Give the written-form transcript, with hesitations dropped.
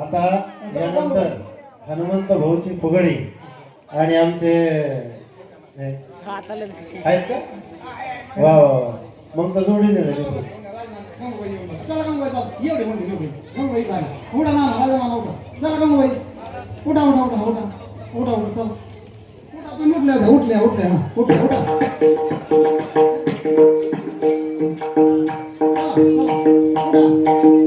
आता यानंतर हनुमंत भाऊची फुगडी आणि आमचे आहेत का? वा वा वा. मग तर जोडीने झाली. चला गंगूबाई चला एवढे म्हणते एवढे गंगूबाई झाले उठा ना राजा मामा उठा चला गंगूबाई उठा उठा उठा उठा उठा उठा चला उठा तुम्ही उठल्या होत्या उठल्या उठल्या हा उठल्या उठा चला चला उठा